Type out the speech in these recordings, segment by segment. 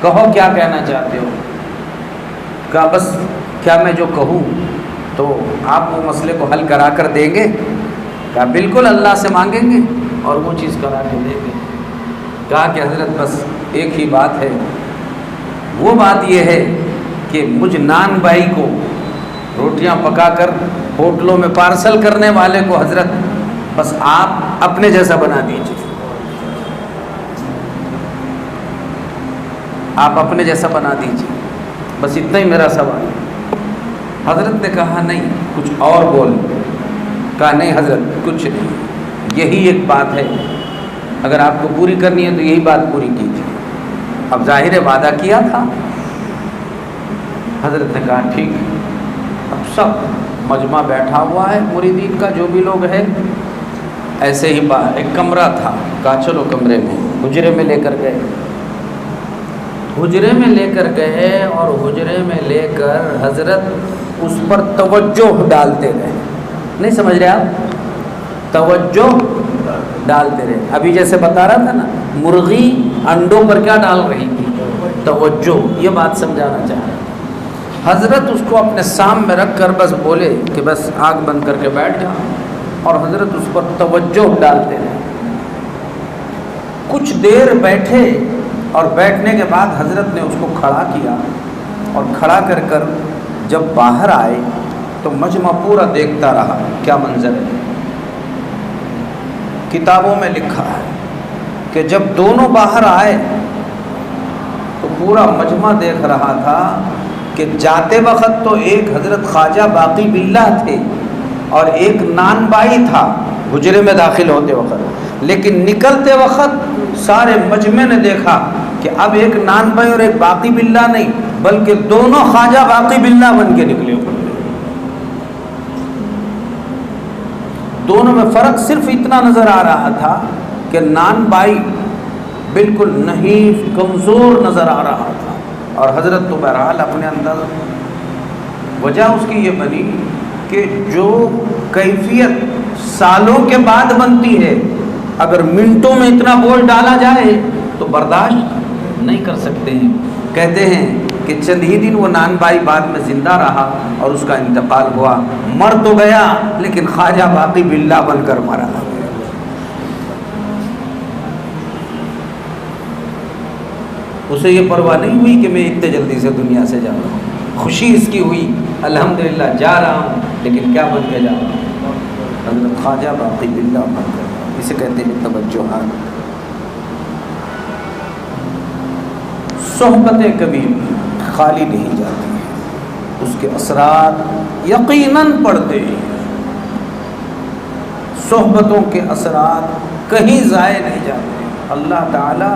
کہو کیا کہنا چاہتے ہو؟ کہا بس کیا میں جو کہوں تو آپ وہ مسئلے کو حل کرا کر دیں گے؟ کہا بالکل، اللہ سے مانگیں گے اور وہ چیز کرا کے دیں گے۔ کہا کہ حضرت بس ایک ہی بات ہے، وہ بات یہ ہے کہ مجھ نان بھائی کو روٹیاں پکا کر ہوٹلوں میں پارسل کرنے والے کو حضرت بس آپ اپنے جیسا بنا دیجیے، آپ اپنے جیسا بنا دیجیے، بس اتنا ہی میرا سوال ہے۔ حضرت نے کہا نہیں کچھ اور بول۔ کہا نہیں حضرت کچھ نہیں، یہی ایک بات ہے، اگر آپ کو پوری کرنی ہے تو یہی بات پوری کیجیے۔ اب ظاہر وعدہ کیا تھا۔ حضرت نے کہا ٹھیک ہے۔ اب سب مجمع بیٹھا ہوا ہے، مریدین کا جو بھی لوگ ہے، ایسے ہی ایک کمرہ تھا، کہا چلو کمرے میں، حجرے میں لے کر گئے، حجرے میں لے کر گئے اور حجرے میں لے کر حضرت اس پر توجہ ڈالتے رہے۔ نہیں سمجھ رہے آپ؟ توجہ ڈالتے رہے۔ ابھی جیسے بتا رہا تھا نا، مرغی انڈوں پر کیا ڈال رہی تھی؟ توجہ۔ یہ بات سمجھانا چاہ رہا تھا۔ حضرت اس کو اپنے سام میں رکھ کر بس بولے کہ بس آنکھ بند کر کے بیٹھ جا، اور حضرت اس پر توجہ ڈالتے رہے۔ کچھ دیر بیٹھے اور بیٹھنے کے بعد حضرت نے اس کو کھڑا کیا، اور کھڑا کر کر جب باہر آئے تو مجمع پورا دیکھتا رہا کیا منظر ہے۔ کتابوں میں لکھا ہے کہ جب دونوں باہر آئے تو پورا مجمع دیکھ رہا تھا کہ جاتے وقت تو ایک حضرت خواجہ باقی باللہ تھے اور ایک نان بائی تھا حجرے میں داخل ہوتے وقت، لیکن نکلتے وقت سارے مجمع نے دیکھا کہ اب ایک نان بھائی اور ایک باقی باللہ نہیں، بلکہ دونوں خواجہ باقی باللہ بن کے نکلے ہوئے۔ دونوں میں فرق صرف اتنا نظر آ رہا تھا کہ نان بھائی بالکل نحیف کمزور نظر آ رہا تھا، اور حضرت تو بہرحال اپنے اندر وجہ اس کی یہ بنی کہ جو کیفیت سالوں کے بعد بنتی ہے، اگر منٹوں میں اتنا بوجھ ڈالا جائے تو برداشت نہیں کر سکتے ہیں۔ کہتے ہیں کہ چند ہی دن وہ نان بھائی بعد میں زندہ رہا اور اس کا انتقال ہوا، مر تو گیا لیکن خواجہ باقی باللہ بن کر مرا۔ اسے یہ پرواہ نہیں ہوئی کہ میں اتنے جلدی سے دنیا سے جا رہا ہوں، خوشی اس کی ہوئی الحمدللہ جا رہا ہوں، لیکن کیا بن کے جا رہا ہوں؟ حضرت خواجہ باقی باللہ بن کر۔ اسے کہتے ہیں توجہات۔ صحبتیں کبھی خالی نہیں جاتی ہیں، اس کے اثرات یقیناً پڑتے ہیں۔ صحبتوں کے اثرات کہیں ضائع نہیں جاتے۔ اللہ تعالی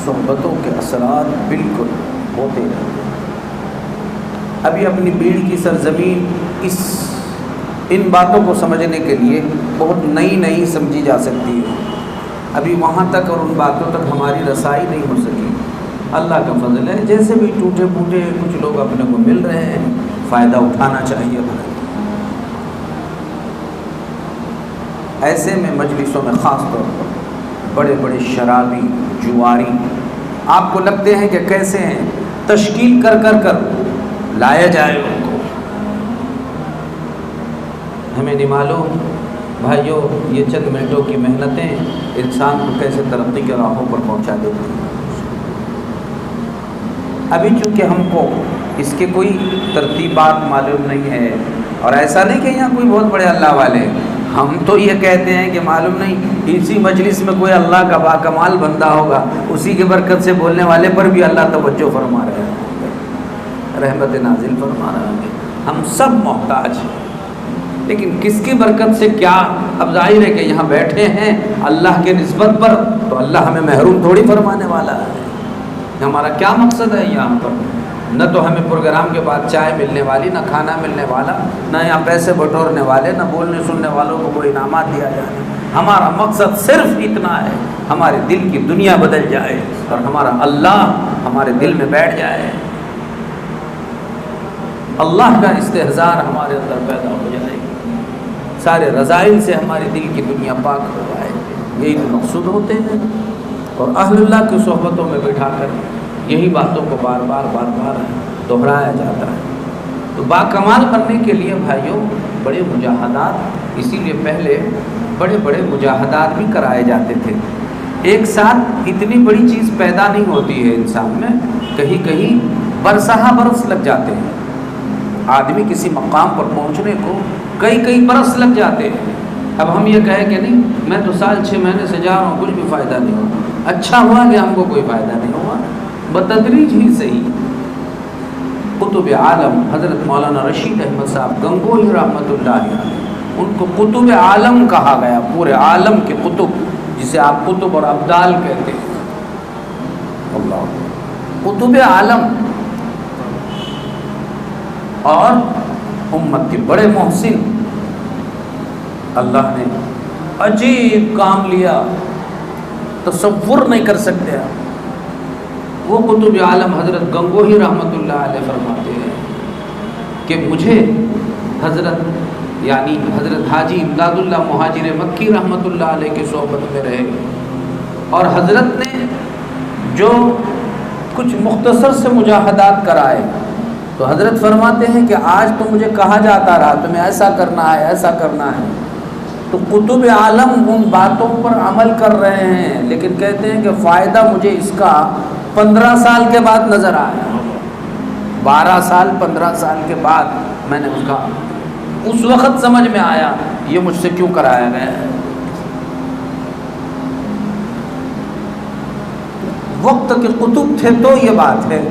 صحبتوں کے اثرات بالکل ہوتے رہتے ہیں۔ ابھی اپنی بیڑ کی سرزمین ان باتوں کو سمجھنے کے لیے بہت نئی سمجھی جا سکتی ہے۔ ابھی وہاں تک اور ان باتوں تک ہماری رسائی نہیں ہو سکی۔ اللہ کا فضل ہے، جیسے بھی ٹوٹے پھوٹے کچھ لوگ اپنے کو مل رہے ہیں، فائدہ اٹھانا چاہیے۔ ایسے میں مجلسوں میں خاص طور پر بڑے بڑے شرابی جواری آپ کو لگتے ہیں کہ کیسے ہیں، تشکیل کر لایا جائے ان کو۔ ہمیں نہیں معلوم بھائیو یہ چند منٹوں کی محنتیں انسان کو کیسے ترقی کے راہوں پر پہنچا دیتی ہیں۔ ابھی چونکہ ہم کو اس کے کوئی ترتیبات معلوم نہیں ہے، اور ایسا نہیں کہ یہاں کوئی بہت بڑے اللہ والے ہیں، ہم تو یہ کہتے ہیں کہ معلوم نہیں اسی مجلس میں کوئی اللہ کا باکمال بندہ ہوگا، اسی کے برکت سے بولنے والے پر بھی اللہ توجہ فرما رہے ہیں، رحمت نازل فرما رہے ہیں۔ ہم سب محتاج ہیں، لیکن کس کی برکت سے کیا؟ اب ظاہر ہے کہ یہاں بیٹھے ہیں اللہ کے نسبت پر، تو اللہ ہمیں محروم تھوڑی فرمانے والا ہے۔ ہمارا کیا مقصد ہے یہاں پر؟ نہ تو ہمیں پروگرام کے بعد چائے ملنے والی، نہ کھانا ملنے والا، نہ یہاں پیسے بٹورنے والے، نہ بولنے سننے والوں کو کوئی انعامات دیا جائے۔ ہمارا مقصد صرف اتنا ہے، ہمارے دل کی دنیا بدل جائے اور ہمارا اللہ ہمارے دل میں بیٹھ جائے، اللہ کا استحضار ہمارے اندر پیدا ہو جائے، سارے رذائل سے ہمارے دل کی دنیا پاک ہو جائے۔ یہی تو مقصود ہوتے ہیں، اور اہل اللہ کی صحبتوں میں بٹھا کر یہی باتوں کو بار بار دہرایا جاتا ہے۔ تو باکمال بننے کے لیے بھائیوں بڑے مجاہدات، اسی لیے پہلے بڑے بڑے مجاہدات بھی کرائے جاتے تھے۔ ایک ساتھ اتنی بڑی چیز پیدا نہیں ہوتی ہے انسان میں، کہیں کہیں برسہ برس لگ جاتے ہیں۔ آدمی کسی مقام پر پہنچنے کو کئی برس لگ جاتے ہیں۔ اب ہم یہ کہیں کہ نہیں میں تو سال 6 مہینے سے جا رہا ہوں، کچھ بھی فائدہ نہیں ہوا، اچھا ہوا کہ ہم کو کوئی فائدہ نہیں ہوا، بتدریج ہی صحیح۔ قطب عالم حضرت مولانا رشید احمد صاحب گنگوہی رحمۃ اللہ علیہ، ان کو قطب عالم کہا گیا، پورے عالم کے قطب، جسے آپ قطب اور ابدال کہتے ہیں۔ اللہ قطب عالم اور امت کے بڑے محسن، اللہ نے عجیب کام لیا، تصور نہیں کر سکتے آپ۔ وہ قطب عالم حضرت گنگوہی رحمۃ اللہ علیہ فرماتے ہیں کہ مجھے حضرت حاجی امداد اللہ مہاجر مکی رحمۃ اللہ علیہ کی صحبت میں رہے، اور حضرت نے جو کچھ مختصر سے مجاہدات کرائے، تو حضرت فرماتے ہیں کہ آج تو مجھے کہا جاتا رہا تمہیں ایسا کرنا ہے ایسا کرنا ہے، تو قطب عالم ان باتوں پر عمل کر رہے ہیں، لیکن کہتے ہیں کہ فائدہ مجھے اس کا 15 سال کے بعد نظر آیا، 12 سال 15 سال کے بعد میں نے اس وقت سمجھ میں آیا یہ مجھ سے کیوں کرایا گیا ہے۔ وقت کے قطب تھے تو یہ بات ہے،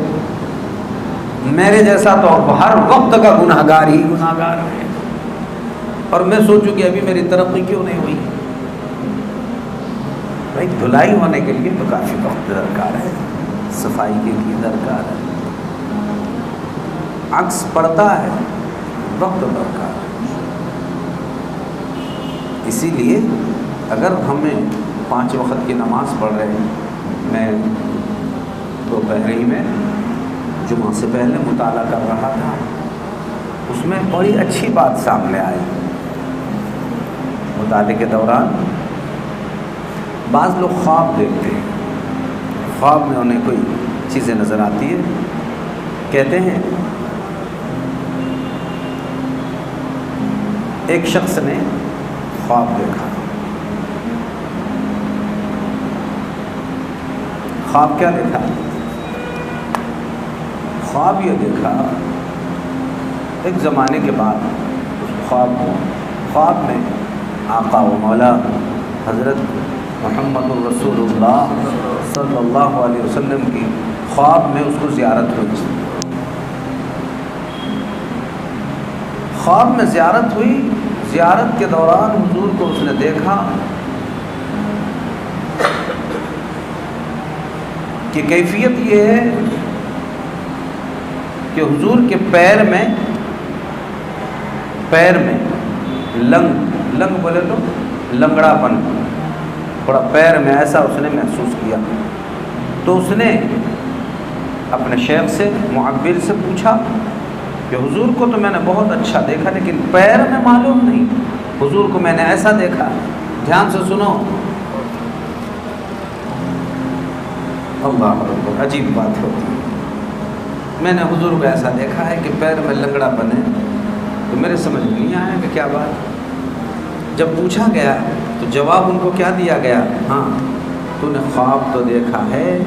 میرے جیسا تو ہر وقت کا گناہگار ہی گناہگار ہے، اور میں سوچوں کہ ابھی میری ترقی کیوں نہیں ہوئی۔ بھائی دھلائی ہونے کے لیے تو کافی وقت درکار ہے، صفائی کے لیے درکار ہے، عکس پڑتا ہے، وقت درکار ہے۔ اسی لیے اگر ہمیں 5 وقت کی نماز پڑھ رہے ہیں، میں دوپہری میں جمعہ سے پہلے مطالعہ کر رہا تھا، اس میں بڑی اچھی بات سامنے آئی۔ مطالعے کے دوران بعض لوگ خواب دیکھتے ہیں، خواب میں انہیں کوئی چیزیں نظر آتی ہیں، کہتے ہیں ایک شخص نے خواب دیکھا، خواب کیا دیکھا؟ خواب یہ دیکھا ایک زمانے کے بعد اس خواب میں آقا و مولا حضرت محمد الرسول اللہ صلی اللہ علیہ وسلم کی خواب میں اس کو زیارت ہوئی۔ خواب میں زیارت ہوئی، زیارت کے دوران حضور کو اس نے دیکھا کہ کیفیت یہ ہے کہ حضور کے پیر میں لنگ بولے تو لنگڑا پن، تھوڑا پیر میں ایسا اس نے محسوس کیا۔ تو اس نے اپنے شیخ سے معبر سے پوچھا کہ حضور کو تو میں نے بہت اچھا دیکھا، لیکن پیر میں معلوم نہیں، حضور کو میں نے ایسا دیکھا۔ دھیان سے سنو، اللہ اکبر، عجیب بات ہوتی ہے۔ میں نے حضور کو ایسا دیکھا ہے کہ پیر میں لنگڑا پن ہے، تو میرے سمجھ میں نہیں آیا کہ کیا بات۔ جب پوچھا گیا تو جواب ان کو کیا دیا گیا؟ ہاں تو نے خواب تو دیکھا ہے،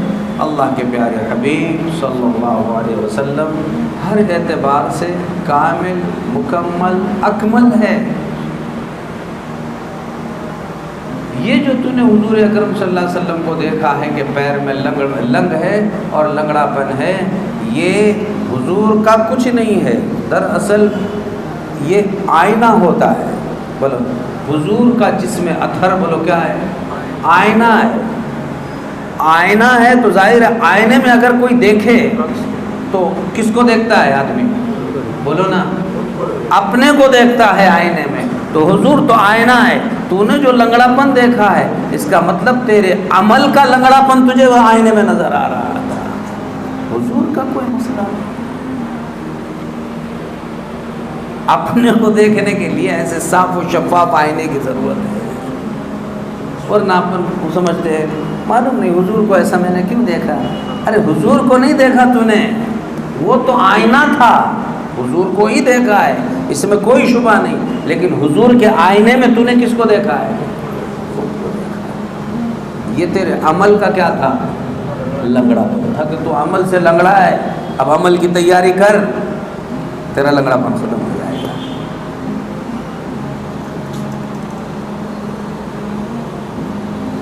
اللہ کے پیارے حبیب صلی اللہ علیہ وسلم ہر اعتبار سے کامل، مکمل، اکمل ہے۔ یہ جو تو نے حضور اکرم صلی اللہ علیہ وسلم کو دیکھا ہے کہ پیر میں لنگ ہے اور لنگڑا پن ہے، یہ حضور کا کچھ نہیں ہے، دراصل یہ آئینہ ہوتا ہے۔ بولو حضور کا جسم اطہر، بولو کیا ہے؟ آئینہ ہے۔ آئینہ ہے تو ظاہر ہے آئینے میں اگر کوئی دیکھے تو کس کو دیکھتا ہے آدمی؟ بولو نا، اپنے کو دیکھتا ہے آئینے میں۔ تو حضور تو آئینہ ہے، تو نے جو لنگڑا پن دیکھا ہے اس کا مطلب تیرے عمل کا لنگڑا پن تجھے وہ آئینے میں نظر آ رہا تھا، حضور کا کوئی مسئلہ نہیں۔ اپنے کو دیکھنے کے لیے ایسے صاف و شفاف آئینے کی ضرورت ہے، ورنہ اپن کو سمجھتے ہیں معلوم نہیں حضور کو ایسا میں نے کیوں دیکھا. ارے حضور کو نہیں دیکھا تو نے, وہ تو آئینہ تھا, حضور کو ہی دیکھا ہے, اس میں کوئی شبہ نہیں, لیکن حضور کے آئینے میں تو نے کس کو دیکھا ہے؟ یہ تیرے عمل کا کیا تھا؟ لنگڑا تھا کہ تو عمل سے لنگڑا ہے. اب عمل کی تیاری کر, تیرا لنگڑا پن ختم ہو جائے گا.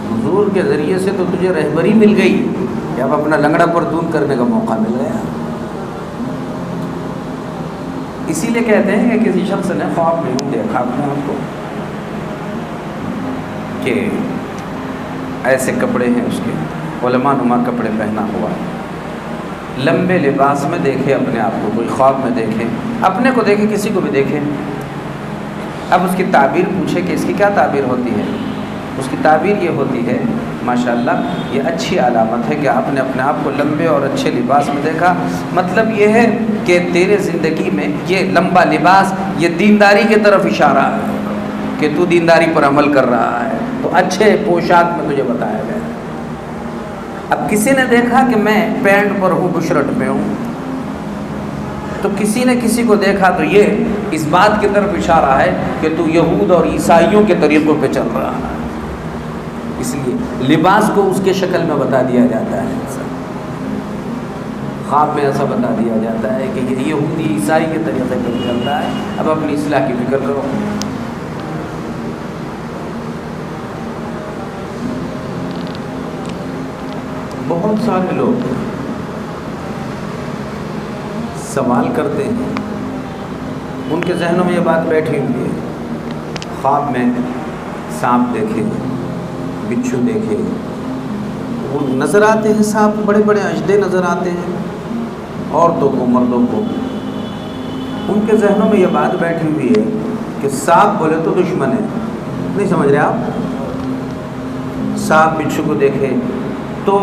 حضور کے ذریعے سے تو تجھے رہبری مل گئی کہ اب اپنا لنگڑا پر دون کرنے کا موقع مل گیا. اسی لیے کہتے ہیں کہ کسی شخص نے خواب میں یوں دیکھا اپنے آپ کو کہ ایسے کپڑے ہیں اس کے, علماء نما کپڑے پہنا ہوا, لمبے لباس میں دیکھے اپنے آپ کو, کوئی خواب میں دیکھے, اپنے کو دیکھے, کسی کو بھی دیکھے. اب اس کی تعبیر پوچھے کہ اس کی کیا تعبیر ہوتی ہے؟ اس کی تعبیر یہ ہوتی ہے, ماشاءاللہ یہ اچھی علامت ہے کہ آپ نے اپنے آپ کو لمبے اور اچھے لباس میں دیکھا. مطلب یہ ہے کہ تیرے زندگی میں یہ لمبا لباس یہ دینداری کی طرف اشارہ ہے کہ تو دینداری پر عمل کر رہا ہے, تو اچھے پوشاک میں تجھے بتایا گیا. اب کسی نے دیکھا کہ میں پینٹ پر ہوں, بشرٹ میں ہوں, تو کسی نے کسی کو دیکھا تو یہ اس بات کی طرف اشارہ ہے کہ تو یہود اور عیسائیوں کے طریقوں پہ چل رہا ہے. اس لیے لباس کو اس کے شکل میں بتا دیا جاتا ہے, خواب میں ایسا بتا دیا جاتا ہے کہ یہ یہودی عیسائی کے طریقے پہ چل رہا ہے. اب اپنی اصلاح کی فکر کرو. بہت سارے لوگ سوال کرتے ہیں, ان کے ذہنوں میں یہ بات بیٹھی ہوئی ہے, خواب میں سانپ دیکھے, بچھو دیکھے, وہ نظر آتے ہیں سانپ, بڑے بڑے اژدھے نظر آتے ہیں عورتوں کو, مردوں کو. ان کے ذہنوں میں یہ بات بیٹھی ہوئی ہے کہ سانپ بولے تو دشمن ہے. نہیں سمجھ رہے آپ؟ سانپ بچھو کو دیکھے تو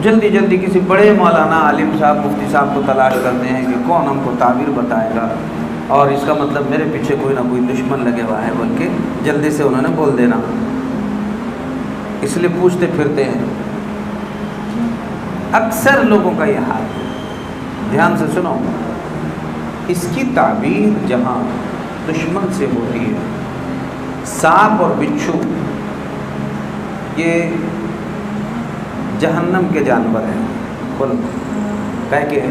جلدی جلدی کسی بڑے مولانا, عالم صاحب, مفتی صاحب کو تلاش کرتے ہیں کہ کون ہم کو تعبیر بتائے گا, اور اس کا مطلب میرے پیچھے کوئی نہ کوئی دشمن لگے ہوا ہے, بلکہ جلدی سے انہوں نے بول دینا, اس لیے پوچھتے پھرتے ہیں. اکثر لوگوں کا یہ حال ہے. دھیان سے سنو, اس کی تعبیر جہاں دشمن سے ہوتی ہے, سانپ اور بچھو یہ جہنم کے جانور ہیں. بولو کہ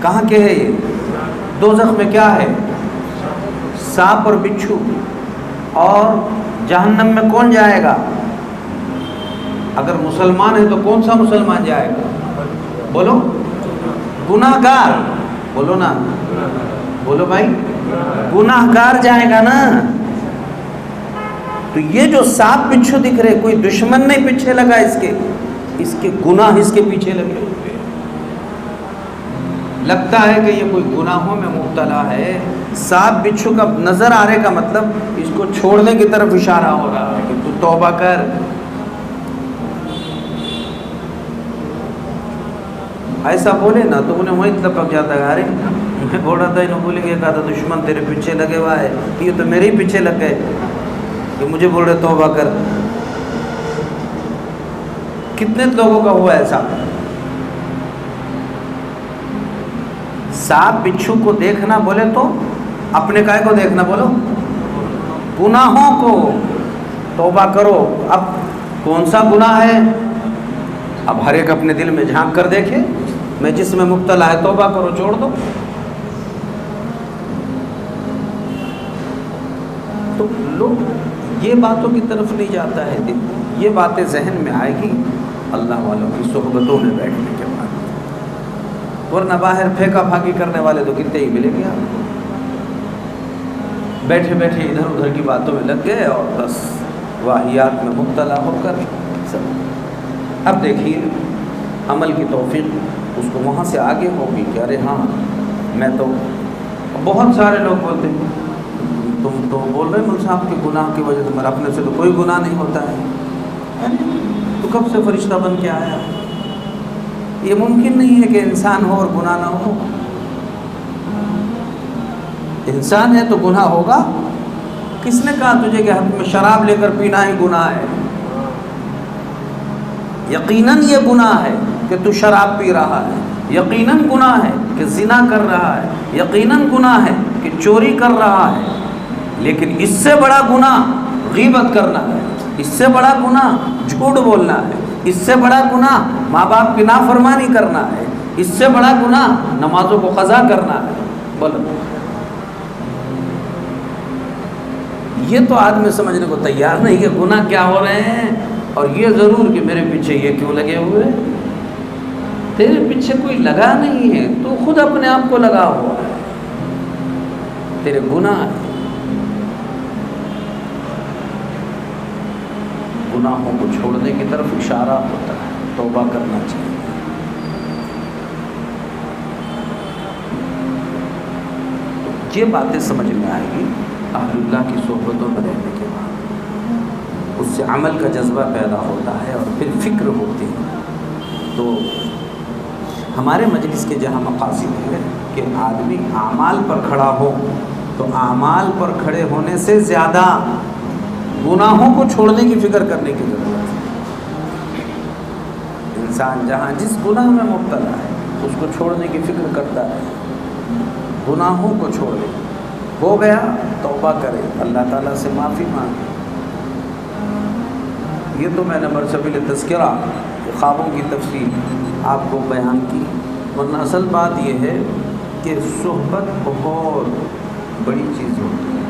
کہاں کے ہے یہ؟ دوزخ میں کیا ہے؟ سانپ اور بچھو. اور جہنم میں کون جائے گا؟ اگر مسلمان ہے تو کون سا مسلمان جائے گا؟ بولو. گناہ گار. بولو نا, بولو بھائی, گناہ گار جائے گا نا. تو یہ جو سانپ بچھو دکھ رہے, کوئی دشمن نہیں پیچھے لگا اس کے گناہ اس کے پیچھے لگے ہوئے. لگتا ہے کہ یہ کوئی گناہوں میں مبتلا ہے. سانپ بچھو کا نظر آنے کا مطلب اس کو چھوڑنے کی طرف اشارہ ہو رہا ہے کہ تو توبہ کر. ایسا بولے نا تو انہیں وہیں لپک جاتا ہے, ارے میں بول رہا تھا انہوں بولیں گے, کہا تھا دشمن تیرے پیچھے لگے ہوا ہے, یہ تو میرے ہی پیچھے لگ گئے کہ مجھے بول رہے توبہ کر. کتنے لوگوں کا ہوا ایسا؟ سانپ بچھو کو دیکھنا بولے تو اپنے کائے کو دیکھنا, بولو گناہوں کو. توبہ کرو. اب کون سا گناہ ہے؟ اب ہر ایک اپنے دل میں جھانک کر دیکھے, میں جس میں مبتلا ہے توبہ کرو, چھوڑ دو. تو لوگ یہ باتوں کی طرف نہیں جاتا ہے. یہ باتیں ذہن میں آئے گی اللہ والوں کی صحبتوں میں بیٹھنے کے بعد, ورنہ باہر پھینکا پھاکی کرنے والے تو کتنے ہی ملیں گے آپ کو. بیٹھے بیٹھے ادھر ادھر کی باتوں میں لگ گئے اور بس واہیات میں مبتلا ہو کر سب. اب دیکھیے عمل کی توفیق اس کو وہاں سے آگے ہوگی کہ ارے ہاں میں تو. بہت سارے لوگ بولتے ہیں تم تو بول رہے مول صاحب کے گناہ کی وجہ سے, میرا اپنے سے تو کوئی گناہ نہیں ہوتا ہے, تو کب سے فرشتہ بن کے آیا؟ یہ ممکن نہیں ہے کہ انسان ہو اور گناہ نہ ہو. انسان ہے تو گناہ ہوگا. کس نے کہا تجھے کہ ہاتھ میں شراب لے کر پینا ہی گناہ ہے؟ یقیناً یہ گناہ ہے کہ تو شراب پی رہا ہے، یقیناً گناہ ہے کہ زنا کر رہا ہے، یقیناً گناہ ہے کہ چوری کر رہا ہے، لیکن اس سے بڑا گناہ غیبت کرنا ہے، اس سے بڑا گناہ جھوٹ بولنا ہے، اس سے بڑا گناہ ماں باپ کی نافرمانی کرنا ہے، اس سے بڑا گناہ نمازوں کو قضا کرنا ہے۔ بولو، یہ تو آدمی سمجھنے کو تیار نہیں کہ گناہ کیا ہو رہے ہیں، اور یہ ضرور کہ میرے پیچھے یہ کیوں لگے ہوئے۔ تیرے پیچھے کوئی لگا نہیں ہے، تو خود اپنے آپ کو لگا ہوا ہے، تیرے گناہ ہے۔ گناہوں کو چھوڑنے کی طرف اشارہ ہوتا ہے، توبہ کرنا چاہیے۔ یہ باتیں سمجھ میں آئے گی اہل اللہ کی صحبتوں میں رہنے کے بعد، اس سے عمل کا جذبہ پیدا ہوتا ہے اور پھر فکر ہوتی ہے۔ تو ہمارے مجلس کے جہاں مقاصد ہے کہ آدمی اعمال پر کھڑا ہو، تو اعمال پر کھڑے ہونے سے زیادہ گناہوں کو چھوڑنے کی فکر کرنے کی ضرورت ہے۔ انسان جہاں جس گناہ میں مبتلا ہے اس کو چھوڑنے کی فکر کرتا ہے، گناہوں کو چھوڑے، ہو گیا توبہ کرے، اللہ تعالیٰ سے معافی مانگے۔ یہ تو میں نے برسبیل تذکرہ خوابوں کی تفصیل آپ کو بیان کی، ورنہ اصل بات یہ ہے کہ صحبت بہت بڑی چیز ہوتی ہے۔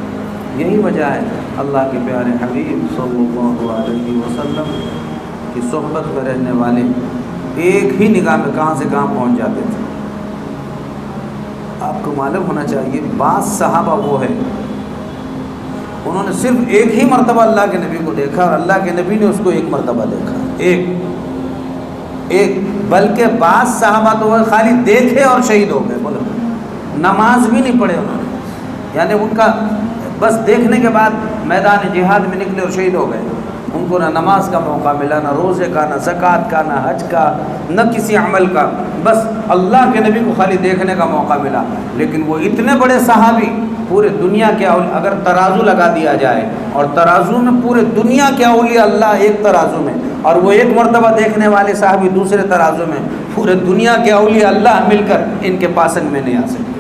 یہی وجہ ہے اللہ کے پیارے حبیب صلی اللہ علیہ وسلم کی صحبت میں رہنے والے ایک ہی نگاہ میں کہاں سے کہاں پہنچ جاتے تھے۔ آپ کو معلوم ہونا چاہیے بعض صحابہ وہ ہے انہوں نے صرف ایک ہی مرتبہ اللہ کے نبی کو دیکھا، اور اللہ کے نبی نے اس کو ایک مرتبہ دیکھا، ایک بلکہ بعض صحابہ تو وہ خالی دیکھے اور شہید ہو گئے۔ بولو، نماز بھی نہیں پڑھے انہوں نے، یعنی ان کا بس دیکھنے کے بعد میدان جہاد میں نکلے اور شہید ہو گئے۔ ان کو نہ نماز کا موقع ملا، نہ روزے کا، نہ زکوٰۃ کا، نہ حج کا، نہ کسی عمل کا، بس اللہ کے نبی کو خالی دیکھنے کا موقع ملا۔ لیکن وہ اتنے بڑے صحابی، پورے دنیا کے اگر ترازو لگا دیا جائے اور ترازو میں پورے دنیا کے اولیاء اللہ ایک ترازو میں، اور وہ ایک مرتبہ دیکھنے والے صحابی دوسرے ترازو میں، پورے دنیا کے اولیاء اللہ مل کر ان کے پاسنگ میں نہیں آ سکتے۔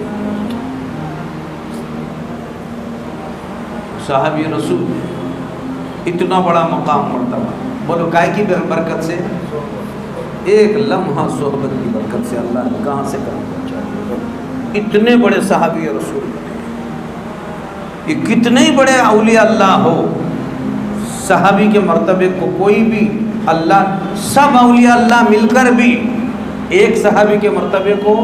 صحابی رسول اتنا بڑا مقام مرتبہ، بولو کائے کی برکت سے؟ ایک لمحہ صحبت کی برکت سے اللہ نے کہاں سے کہاں پہنچا۔ اتنے بڑے صحابی رسول، یہ کتنے ہی بڑے اولیاء اللہ ہو، صحابی کے مرتبے کو کوئی بھی اللہ، سب اولیاء اللہ مل کر بھی ایک صحابی کے مرتبے کو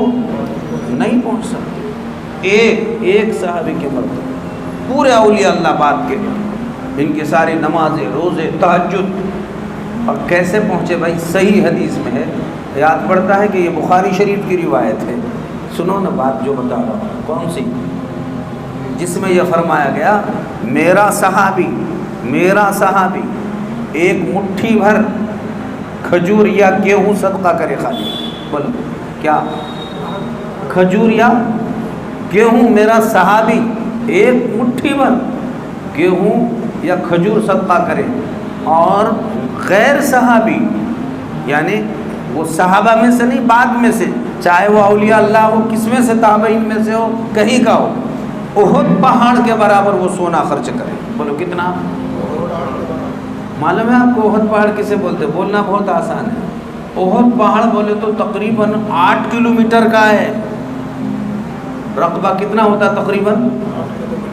نہیں پہنچ سکتے۔ ایک صحابی کے مرتبے، پورے اولیاء اللہ بات کے، ان کی ساری نمازیں، روزے، تہجد، اور کیسے پہنچے بھائی؟ صحیح حدیث میں ہے، یاد پڑتا ہے کہ یہ بخاری شریف کی روایت ہے، سنو نا بات جو بتا رہا ہوں، کون سی؟ جس میں یہ فرمایا گیا میرا صحابی ایک مٹھی بھر کھجور یا گیہوں صدقہ کرے خالی، بولو کیا؟ کھجور یا گیہوں، میرا صحابی ایک مٹھی بھر گیہوں یا کھجور صدقہ کرے، اور غیر صحابی یعنی وہ صحابہ میں سے نہیں، بعد میں سے، چاہے وہ اولیاء اللہ ہو، کس میں سے، تابعین میں سے ہو، کہیں کا ہو، احد پہاڑ کے برابر وہ سونا خرچ کرے۔ بولو کتنا؟ معلوم ہے آپ کو احد پہاڑ کسے بولتے؟ بولنا بہت آسان ہے، احد پہاڑ بولے تو تقریباً 8 کلومیٹر کا ہے۔ رقبہ کتنا ہوتا؟ تقریباً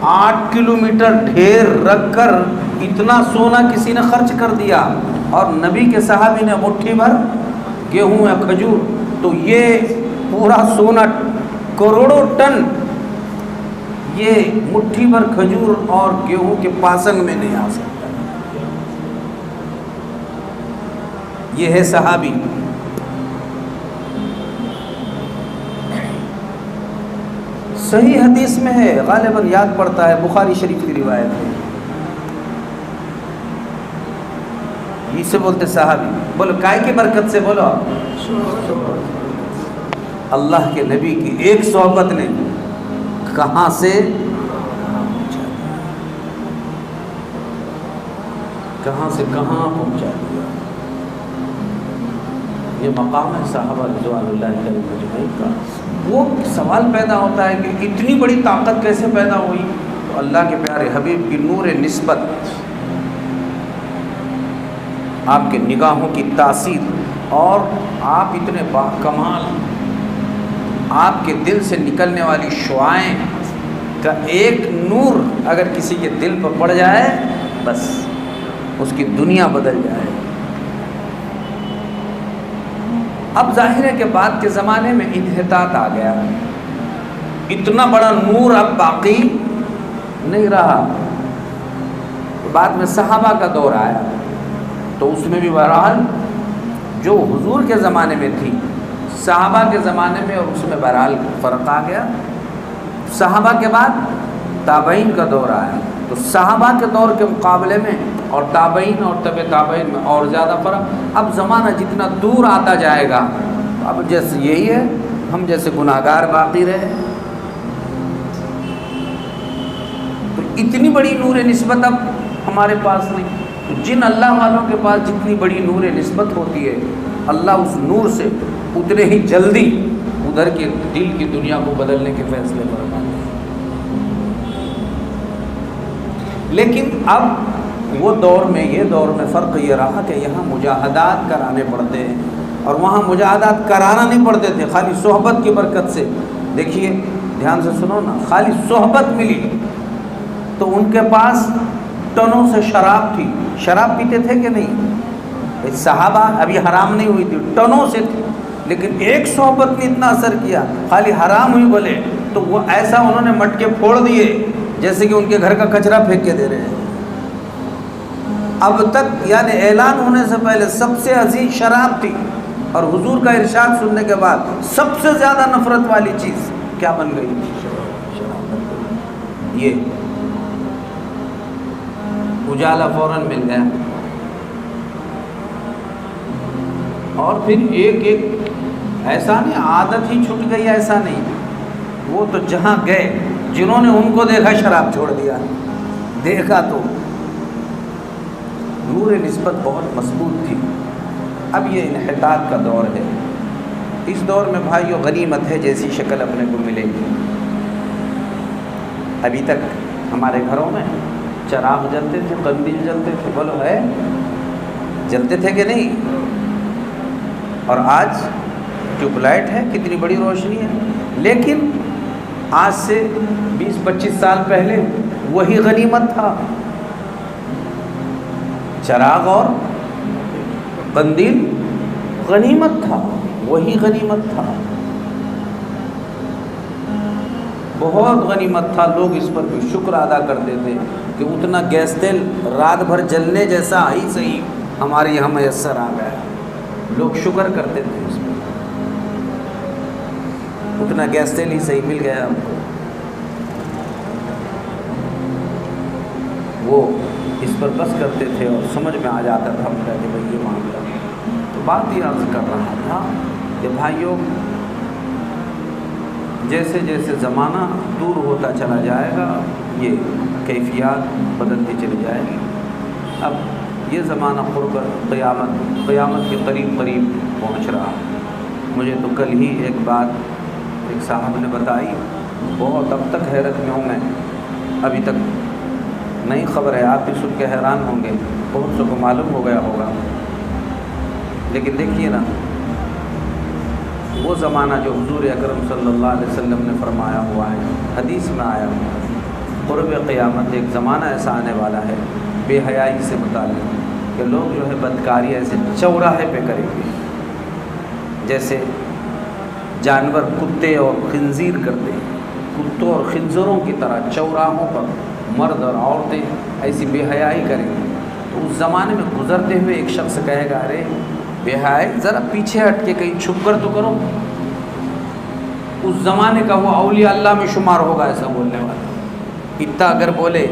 8 کلومیٹر ڈھیر رکھ کر اتنا سونا کسی نے خرچ کر دیا، اور نبی کے صحابی نے مٹھی بھر گیہوں یا کھجور، تو یہ پورا سونا کروڑوں ٹن یہ مٹھی بھر کھجور اور گیہوں کے پاسنگ میں نہیں آ سکتا۔ یہ ہے صحابی۔ صحیح حدیث میں ہے، غالباً یاد پڑتا ہے، بخاری شریف کی روایت ہے، اسے بولتے صحابی۔ بولو کائے کی برکت سے؟ بولو اللہ کے نبی کی ایک صحبت نے کہاں سے کہاں پہنچا دیا۔ یہ مقام ہے صحابہ رضوان اللہ علیہم اجمعین کا۔ وہ سوال پیدا ہوتا ہے کہ اتنی بڑی طاقت کیسے پیدا ہوئی؟ تو اللہ کے پیارے حبیب کی نور نسبت، آپ کے نگاہوں کی تاثیر، اور آپ اتنے باکمال، آپ کے دل سے نکلنے والی شعاعیں کا ایک نور اگر کسی کے دل پر پڑ جائے بس اس کی دنیا بدل جائے۔ اب ظاہر ہے کہ بعد کے زمانے میں انحطاط آ گیا، اتنا بڑا نور اب باقی نہیں رہا۔ بعد میں صحابہ کا دور آیا تو اس میں بھی بہرحال جو حضور کے زمانے میں تھی، صحابہ کے زمانے میں اور اس میں بہرحال فرق آ گیا۔ صحابہ کے بعد تابعین کا دور آیا تو صحابہ کے دور کے مقابلے میں اور تابعین اور تبع تابعین میں اور زیادہ فرق۔ اب زمانہ جتنا دور آتا جائے گا، اب جیسے یہی ہے ہم جیسے گناہگار باقی رہے، تو اتنی بڑی نور نسبت اب ہمارے پاس نہیں۔ تو جن اللہ والوں کے پاس جتنی بڑی نور نسبت ہوتی ہے، اللہ اس نور سے اتنے ہی جلدی ادھر کے دل کی دنیا کو بدلنے کے فیصلے فرماتے ہیں۔ لیکن اب وہ دور میں، یہ دور میں فرق یہ رہا کہ یہاں مجاہدات کرانے پڑتے ہیں، اور وہاں مجاہدات کرانا نہیں پڑتے تھے، خالی صحبت کی برکت سے۔ دیکھیے دھیان سے سنو نا، خالی صحبت ملی تو ان کے پاس ٹنوں سے شراب تھی۔ شراب پیتے تھے کہ نہیں؟ صحابہ ابھی حرام نہیں ہوئی تھی، ٹنوں سے تھی، لیکن ایک صحبت نے اتنا اثر کیا، خالی حرام ہوئی بولے تو وہ ایسا انہوں نے مٹکے پھوڑ دیے جیسے کہ ان کے گھر کا کچرا پھینک کے دے رہے ہیں۔ اب تک یعنی اعلان ہونے سے پہلے سب سے عزیز شراب تھی، اور حضور کا ارشاد سننے کے بعد سب سے زیادہ نفرت والی چیز کیا بن گئی؟ شراب۔ یہ اجالا فوراً مل گیا، اور پھر ایک ایسا نہیں عادت ہی چھوٹ گئی، ایسا نہیں، وہ تو جہاں گئے جنہوں نے ان کو دیکھا شراب چھوڑ دیا، دیکھا تو نور نسبت بہت مضبوط تھی۔ اب یہ انحطاط کا دور ہے، اس دور میں بھائیو غنیمت ہے جیسی شکل اپنے کو ملے گی۔ ابھی تک ہمارے گھروں میں چراغ جلتے تھے، قندیل جلتے تھے، بولو ہے جلتے تھے کہ نہیں؟ اور آج ٹیوب لائٹ ہے، کتنی بڑی روشنی ہے، لیکن آج سے 20-25 سال پہلے وہی غنیمت تھا، چراغ اور قندیل غنیمت تھا، وہی غنیمت تھا، بہت غنیمت تھا۔ لوگ اس پر بھی شکر ادا کرتے تھے کہ اتنا گیس تیل رات بھر جلنے جیسا ہی صحیح ہمارے یہاں میسر آ گیا، لوگ شکر کرتے تھے اس پر، اتنا گیس تیل ہی صحیح مل گیا ہم کو۔ وہ اس پر بس کرتے تھے اور سمجھ میں آ جاتا تھا ان کا کہ بھائی یہ معاملہ۔ تو بات یہ عرض کر رہا تھا کہ بھائیوں، جیسے جیسے زمانہ دور ہوتا چلا جائے گا یہ کیفیات بدلتی چلی جائے گی۔ اب یہ زمانہ قرب قیامت کے قریب پہنچ رہا۔ مجھے تو کل ہی ایک بات ایک صاحب نے بتائی، بہت اب تک حیرت میں ہوں میں، ابھی تک نئی خبر ہے، آپ بھی سن کے حیران ہوں گے، بہت سو کو معلوم ہو گیا ہوگا، لیکن دیکھیے نا وہ زمانہ جو حضور اکرم صلی اللہ علیہ وسلم نے فرمایا ہوا ہے، حدیث میں آیا ہوا ہے، قرب قیامت ایک زمانہ ایسا آنے والا ہے بے حیائی سے متعلق کہ لوگ جو ہے بدکاری ایسے چوراہے پہ کریں گے، جیسے جانور کتے اور خنزیر کرتے ہیں، کتوں اور خنزروں کی طرح چوراہوں پر مرد اور عورتیں ایسی بے حیائی کریں گے۔ تو اس زمانے میں گزرتے ہوئے ایک شخص کہے گا، ارے بے حیائی ذرا پیچھے ہٹ کے کہیں چھپ کر تو کرو۔ اس زمانے کا وہ اولیاء اللہ میں شمار ہوگا ایسا بولنے والا، اتنا اگر بولے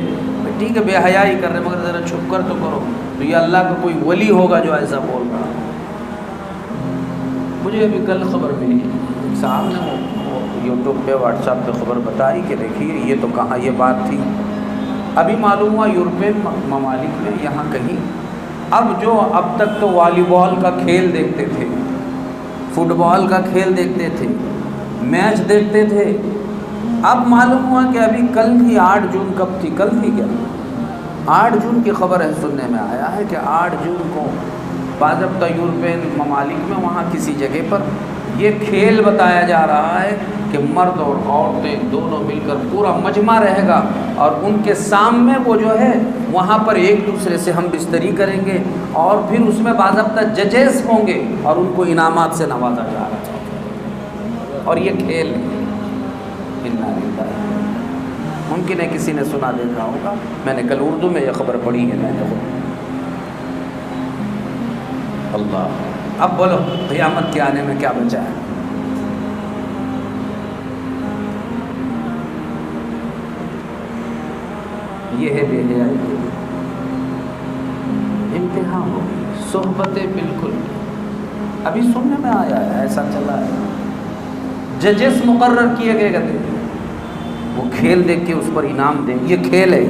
ٹھیک ہے بے حیائی کر رہے مگر ذرا چھپ کر تو کرو، تو یہ اللہ کا کوئی ولی ہوگا جو ایسا بول رہا۔ مجھے ابھی کل خبر ملی، صاحب نے وہ یوٹیوب پہ واٹس ایپ پہ خبر بتائی کہ دیکھیے یہ تو کہاں یہ بات تھی، ابھی معلوم ہوا یورپین ممالک میں یہاں کہیں، اب جو اب تک تو والی بال کا کھیل دیکھتے تھے فٹ بال کا کھیل دیکھتے تھے، میچ دیکھتے تھے۔ اب معلوم ہوا کہ ابھی کل تھی 8 جون، کب تھی؟ کل تھی کیا؟ 8 جون کی خبر ہے، سننے میں آیا ہے کہ 8 جون کو باضابطہ یورپین ممالک میں وہاں کسی جگہ پر یہ کھیل بتایا جا رہا ہے کہ مرد اور عورتیں دونوں مل کر پورا مجمع رہے گا اور ان کے سامنے وہ جو ہے وہاں پر ایک دوسرے سے ہم بستری کریں گے اور پھر اس میں باضابطہ ججز ہوں گے اور ان کو انعامات سے نوازا جا رہا ہے، اور یہ کھیل ممکن ہے کسی نے سنا دیکھا ہوگا، میں نے کل اردو میں یہ خبر پڑھی ہے، میں نے اللہ۔ اب بولو قیامت کے آنے میں کیا بچا ہے؟ یہ ہے بے حیائی، انتہا ہو گئی، صحبتیں بالکل ابھی سننے میں آیا ہے، ایسا چلا ہے، ججز مقرر کیے گئے گئے، وہ کھیل دیکھ کے اس پر انعام دیں، یہ کھیل ہے۔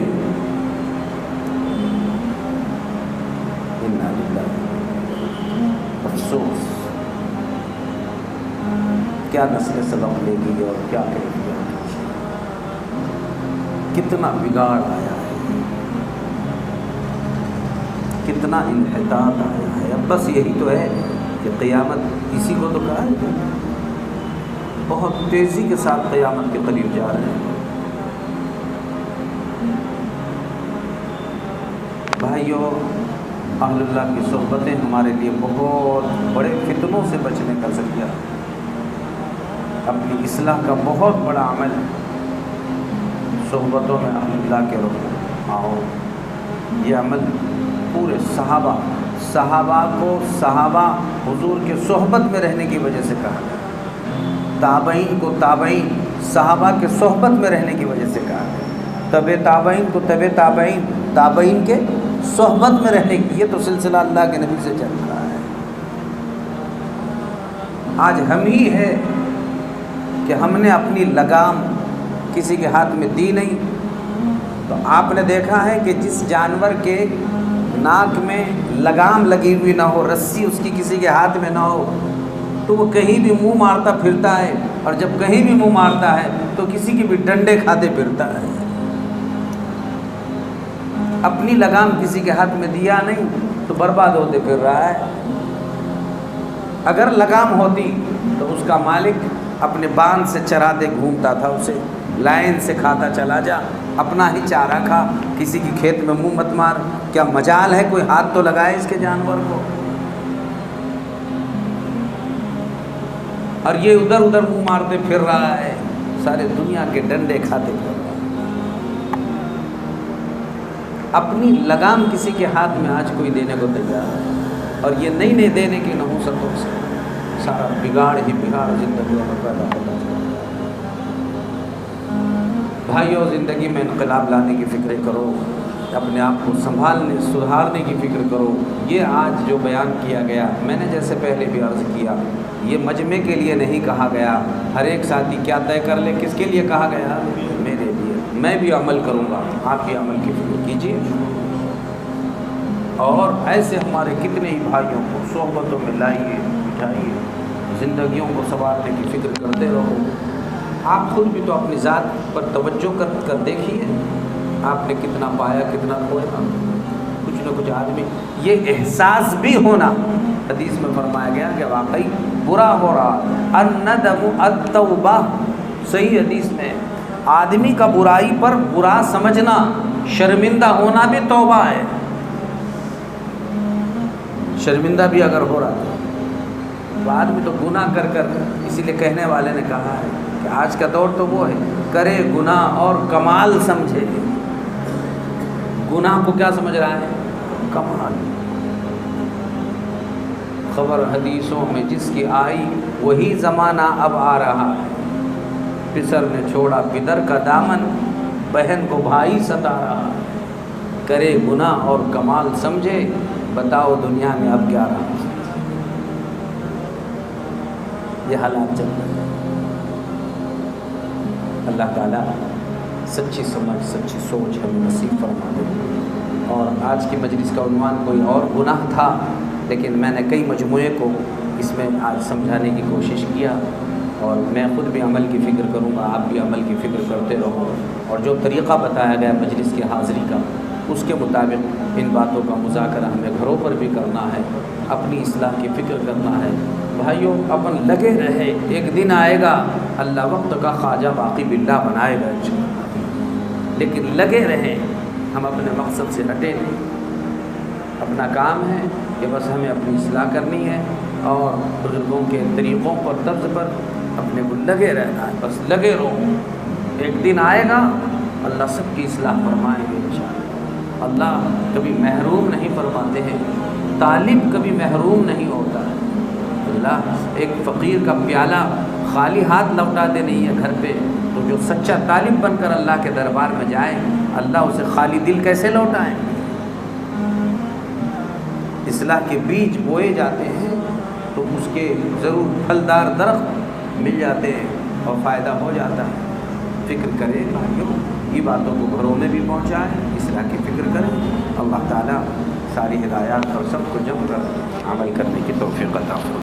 افسوس کیا نسل سبق لے گی اور کیا کرے گی، کتنا بگاڑ آیا ہے، کتنا انحطاط آیا ہے۔ اب بس یہی تو ہے کہ قیامت اسی کو تو کہا ہے، بہت تیزی کے ساتھ قیامت کے قریب جا رہے ہیں۔ بھائیو، اہل اللہ کی صحبتیں ہمارے لیے بہت بڑے فتنوں سے بچنے کا ذریعہ، اپنی اصلاح کا بہت بڑا عمل ہے۔ صحبتوں میں اہل اللہ کے رہو، آؤ، یہ عمل پورے صحابہ کو صحابہ حضور کے صحبت میں رہنے کی وجہ سے کہا گیا، تابعین کو تابعین صحابہ کے صحبت میں رہنے کی وجہ سے کہا گیا، تبع تابعین کو تبع تابعین تابعین کے صحبت میں رہنے کی، یہ تو سلسلہ اللہ کے نبی سے چل رہا ہے۔ آج ہم ہی ہے کہ ہم نے اپنی لگام کسی کے ہاتھ میں دی نہیں۔ تو آپ نے دیکھا ہے کہ جس جانور کے ناک میں لگام لگی ہوئی نہ ہو، رسی اس کی کسی کے ہاتھ میں نہ ہو، تو وہ کہیں بھی منہ مارتا پھرتا ہے، اور جب کہیں بھی منہ مارتا ہے تو کسی کے بھی ڈنڈے کھاتے پھرتا ہے۔ اپنی لگام کسی کے ہاتھ میں دیا نہیں تو برباد ہوتے پھر رہا ہے۔ اگر لگام ہوتی تو اس کا مالک اپنے باندھ سے چراتے گھومتا تھا، اسے لائن سے کھاتا چلا جا، اپنا ہی چارہ کھا، کسی کی کھیت میں منہ مت مار۔ کیا مجال ہے کوئی ہاتھ تو لگائے اس کے جانور کو؟ اور یہ ادھر ادھر منہ مارتے پھر رہا ہے، سارے دنیا کے ڈنڈے کھاتے پھر رہا ہے۔ اپنی لگام کسی کے ہاتھ میں آج کوئی دینے کو تیار ہے، اور یہ نئی دینے کی نحوستوں سے سارا بگاڑ ہی بگاڑ زندگیوں میں پیدا ہوتا ہے۔ بھائیو، زندگی میں انقلاب لانے کی فکر کرو، اپنے آپ کو سنبھالنے سدھارنے کی فکر کرو۔ یہ آج جو بیان کیا گیا، میں نے جیسے پہلے بھی عرض کیا، یہ مجمع کے لیے نہیں کہا گیا۔ ہر ایک ساتھی کیا طے کر لے کس کے لیے کہا گیا؟ میرے لیے، میں بھی عمل کروں گا، آپ بھی عمل کی فکر کیجیے۔ اور ایسے ہمارے کتنے ہی بھائیوں کو صحبتوں میں لائیے، بٹھائیے، زندگیوں کو سنوارنے کی فکر کرتے رہو۔ آپ خود بھی تو اپنی ذات پر توجہ کر دیکھیے، آپ نے کتنا پایا، کتنا کھویا۔ کچھ نہ کچھ آدمی یہ احساس بھی ہونا، حدیث میں فرمایا گیا کہ واقعی برا ہو رہا، الندم التوبہ، صحیح حدیث میں آدمی کا برائی پر برا سمجھنا، شرمندہ ہونا بھی توبہ ہے۔ شرمندہ بھی اگر ہو رہا تو آدمی تو گناہ کر کر، اسی لیے کہنے والے نے کہا ہے کہ آج کا دور تو وہ ہے، کرے گناہ اور کمال سمجھے۔ گناہ کو کیا سمجھ رہا ہے؟ کمال۔ خبر حدیثوں میں جس کی آئی وہی زمانہ اب آ رہا ہے، پسر نے چھوڑا پدر کا دامن، بہن کو بھائی ستا رہا، کرے گناہ اور کمال سمجھے، بتاؤ دنیا میں اب کیا رہا۔ یہ حالات چل رہے ہیں۔ اللہ تعالیٰ سچی سمجھ، سچی سوچ ہمیں نصیب فرما دے۔ اور آج کی مجلس کا عنوان کوئی اور گناہ تھا، لیکن میں نے کئی مجموعے کو اس میں آج سمجھانے کی کوشش کیا، اور میں خود بھی عمل کی فکر کروں گا، آپ بھی عمل کی فکر کرتے رہو، اور جو طریقہ بتایا گیا مجلس کی حاضری کا اس کے مطابق ان باتوں کا مذاکرہ ہمیں گھروں پر بھی کرنا ہے، اپنی اصلاح کی فکر کرنا ہے۔ بھائیوں اپن لگے رہے، ایک دن آئے گا اللہ وقت کا خواجہ باقی باللہ بنائے گا انشاءاللہ، لیکن لگے رہیں، ہم اپنے مقصد سے ہٹے نہیں۔ اپنا کام ہے کہ بس ہمیں اپنی اصلاح کرنی ہے اور بزرگوں کے طریقوں پر طرز پر اپنے کو لگے رہنا ہے، بس لگے رہو۔ ایک دن آئے گا اللہ سب کی اصلاح فرمائیں گے انشاءاللہ۔ اللہ کبھی محروم نہیں فرماتے ہیں، طالب کبھی محروم نہیں ہوتا ہے۔ اللہ ایک فقیر کا پیالہ خالی ہاتھ لوٹاتے نہیں ہے گھر پہ، تو جو سچا طالب بن کر اللہ کے دربار میں جائے اللہ اسے خالی دل کیسے لوٹائیں؟ اصلاح کے بیج بوئے جاتے ہیں تو اس کے ضرور پھلدار درخت مل جاتے ہیں اور فائدہ ہو جاتا ہے۔ فکر کریں بھائیوں، یہ باتوں کو گھروں میں بھی پہنچائیں، اصلاح کی فکر کریں۔ اللہ تعالیٰ ساری ہدایات اور سب کو جم کر عمل کرنے کی توفیق عطا فرمائے۔